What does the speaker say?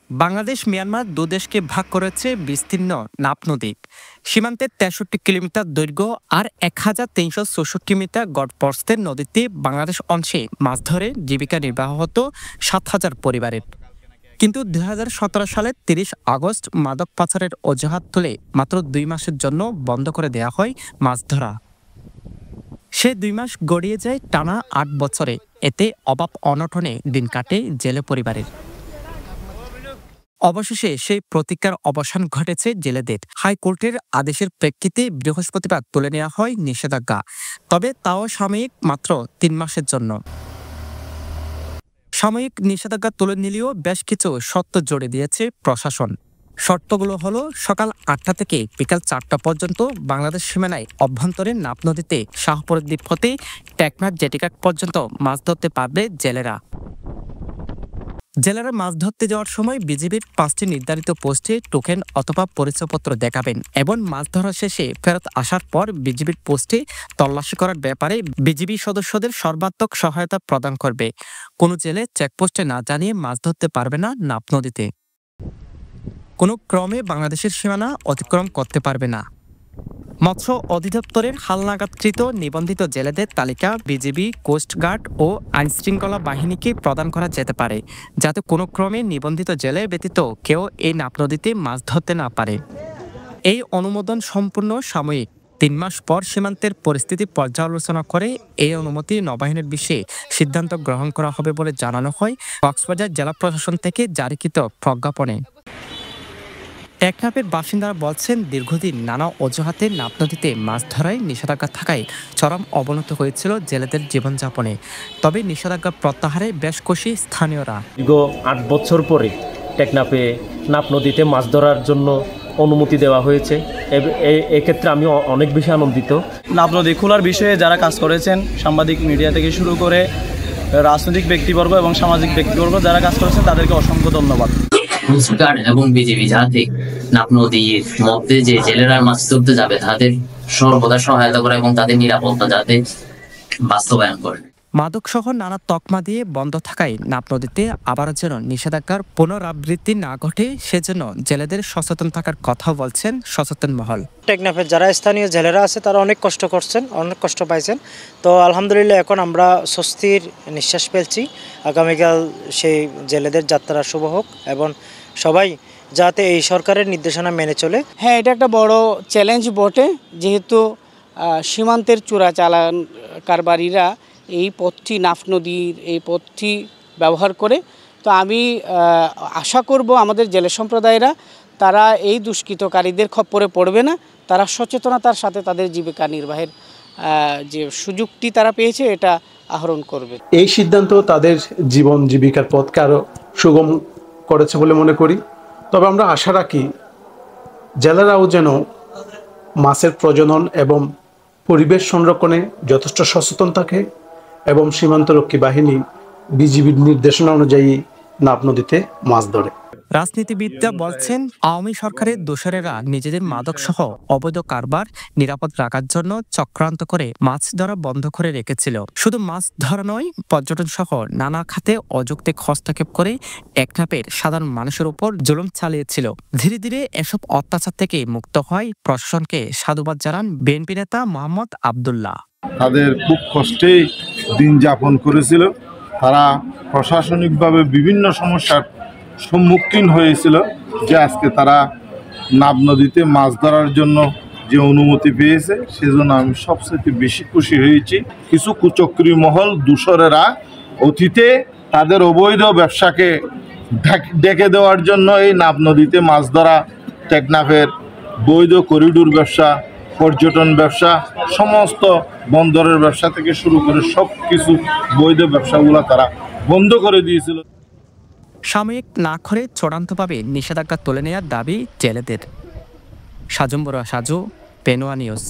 Bangladesh Myanmar দুদেশকে ভাগ করেছে বিস্তীর্ণ নাপ নদী। সীমান্তে ৬৩ কিলোমিটার দৈর্ঘ্য আর ১,৩৬৪ মিটার গড় প্রস্থের নদীতে বাংলাদেশ অংশে মাছ ধরে জীবিকা নির্বাহ হতো ৭,০০০ পরিবারের। কিন্তু ২০১৭ সালের ৩০ আগস্ট মাদক পাচারের অজুহাত তুলে মাত্র ২ মাসের জন্য বন্ধ করে দেয়া হয় মাছ ধরা। সে ২ মাস গড়িয়ে যায় টানা ৮ বছরে। এতে অভাব অনটনে দিন কাটে জেলে পরিবারের। অবশেষে সেই প্রতিজ্ঞার অবসান ঘটেছে জেলেদের। হাইকোর্টের আদেশের প্রেক্ষিতে বৃহস্পতিবার তুলে নেওয়া হয় নিষেধাজ্ঞা, তবে তাও সাময়িক, মাত্র ৩ মাসের জন্য। সাময়িক নিষেধাজ্ঞা তুলে নিলেও বেশ কিছু শর্ত জুড়ে দিয়েছে প্রশাসন। শর্তগুলো হলো সকাল ৮টা থেকে বিকাল ৪টা পর্যন্ত বাংলাদেশ সীমানায় অভ্যন্তরীণ নাপ নদীতে শাহপুর দ্বীপ হতে টেকনাফ জেটিঘাট পর্যন্ত মাছ ধরতে পারবে জেলেরা। জেলেরা মাছ ধরতে যাওয়ার সময় বিজিবির ৫টি নির্ধারিত পোস্টে টোকেন অথবা পরিচয়পত্র দেখাবেন এবং মাছ ধরা শেষে ফেরত আসার পর বিজিবির পোস্টে তল্লাশি করার ব্যাপারে বিজিবি সদস্যদের সর্বাত্মক সহায়তা প্রদান করবে। কোনো জেলে চেকপোস্টে না জানিয়ে মাছ ধরতে পারবে না নাপ নদীতে। কোনো ক্রমে বাংলাদেশের সীমানা অতিক্রম করতে পারবে না। মৎস্য অধিদপ্তরের হালনাগাদকৃত নিবন্ধিত জেলেদের তালিকা বিজিবি, কোস্টগার্ড ও আইনশৃঙ্খলা বাহিনীকে প্রদান করা যেতে পারে, যাতে কোনো ক্রমে নিবন্ধিত জেলে ব্যতীত কেউ এই নাপ নদীতে মাছ ধরতে না পারে। এই অনুমোদন সম্পূর্ণ সাময়িক। ৩ মাস পর সীমান্তের পরিস্থিতি পর্যালোচনা করে এই অনুমতি নবায়নের বিষয়ে সিদ্ধান্ত গ্রহণ করা হবে বলে জানানো হয় কক্সবাজার জেলা প্রশাসন থেকে জারিকৃত প্রজ্ঞাপনে। টেকনাফের বাসিন্দারা বলছেন, দীর্ঘদিন নানা অজুহাতে নাপ নদীতে মাছ ধরায় নিষেধাজ্ঞা থাকায় চরম অবনতি হয়েছিল জেলেদের জীবনযাপনে। তবে নিষেধাজ্ঞা প্রত্যাহারে বেশ খুশি স্থানীয়রা। দীর্ঘ ৮ বছর পরে টেকনাফে নাপ নদীতে মাছ ধরার জন্য অনুমতি দেওয়া হয়েছে। এক্ষেত্রে আমি অনেক বেশি আনন্দিত। নাপ নদী খোলার বিষয়ে যারা কাজ করেছেন, সাংবাদিক মিডিয়া থেকে শুরু করে রাজনৈতিক ব্যক্তিবর্গ এবং সামাজিক ব্যক্তিবর্গ যারা কাজ করেছেন, তাদেরকে অসংখ্য ধন্যবাদ। কোস্টগার্ড এবং বিজিবি যাতে নাপ নদীর মধ্যে যে জেলেরা মাছ ধরতে যাবে তাদের সর্বদা সহায়তা করে এবং তাদের নিরাপত্তা যাতে বাস্তবায়ন করে। মাদকসহ নানা তকমা দিয়ে বন্ধ থাকায় নাপ নদীতে আবারও যেন নিষেধাজ্ঞার পুনরাবৃত্তি না ঘটে, সেজন্য জেলেদের সচেতন থাকার কথা বলছেন সচেতন মহল। টেকনাফের যারা স্থানীয় জেলেরা আছে তারা অনেক কষ্ট করছেন, অনেক কষ্ট পাইছেন। তো আলহামদুলিল্লাহ এখন আমরা স্বস্তির নিঃশ্বাস ফেলছি। আগামীকাল সেই জেলেদের যাত্রা শুভ হোক এবং সবাই যাতে এই সরকারের নির্দেশনা মেনে চলে। হ্যাঁ, এটা একটা বড় চ্যালেঞ্জ বটে, যেহেতু সীমান্তের চোরাচালান কারবারিরা এই পথটি, নাফ নদীর এই পথটি ব্যবহার করে। তো আমি আশা করব আমাদের জেলে সম্প্রদায়রা তারা এই দুষ্কৃতকারীদের খপ্পরে পড়বে না, তারা সচেতনতার সাথে তাদের জীবিকা নির্বাহের যে সুযোগটি তারা পেয়েছে এটা আহরণ করবে। এই সিদ্ধান্ত তাদের জীবন জীবিকার পথকে আরও সুগম করেছে বলে মনে করি। তবে আমরা আশা রাখি জেলেরাও যেন মাছের প্রজনন এবং পরিবেশ সংরক্ষণে যথেষ্ট সচেতন থাকে এবং সীমান্তরক্ষী বাহিনী বিজিবির নির্দেশনা অনুযায়ী নাপ নদীতে মাছ ধরে। রাজনীতিবিদরা বলছেন, আওয়ামী সরকারের দোসরেরা নিজেদের মাদকসহ অবৈধ কারবার নিরাপদ রাখার জন্য চক্রান্ত করে মাছ ধরা বন্ধ করে রেখেছিল। শুধু মাছ ধরা নয়, পর্যটন সহ নানা খাতে অযৌক্তিক হস্তক্ষেপ করে টেকনাফের সাধারণ মানুষের উপর জুলুম চালিয়েছিল। ধীরে ধীরে এসব অত্যাচার থেকে মুক্ত হয় প্রশাসনকে সাধুবাদ জানান বিএনপি নেতা মোহাম্মদ আবদুল্লাহ। তাদের খুব কষ্টেই দিন যাপন করেছিল। তারা প্রশাসনিকভাবে বিভিন্ন সমস্যার সম্মুখীন হয়েছিল, যে আজকে তারা নাব নদীতে মাছ ধরার জন্য যে অনুমতি পেয়েছে সেজন্য আমি সবচেয়ে বেশি খুশি হয়েছি। কিছু কুচক্রী মহল দূষরেরা অতীতে তাদের অবৈধ ব্যবসাকে ডেকে দেওয়ার জন্য এই নাব নদীতে মাছ ধরা, টেকনাফের বৈধ করিডোর ব্যবসা, পর্যটন ব্যবসা, সমস্ত বন্দরের ব্যবসা থেকে শুরু করে সব কিছু বৈধ ব্যবসাগুলো তারা বন্ধ করে দিয়েছিল। সাময়িক না করে চূড়ান্তভাবে নিষেধাজ্ঞা তুলে নেওয়ার দাবি জেলেদের। সাজু, পেনোয়া নিউজ।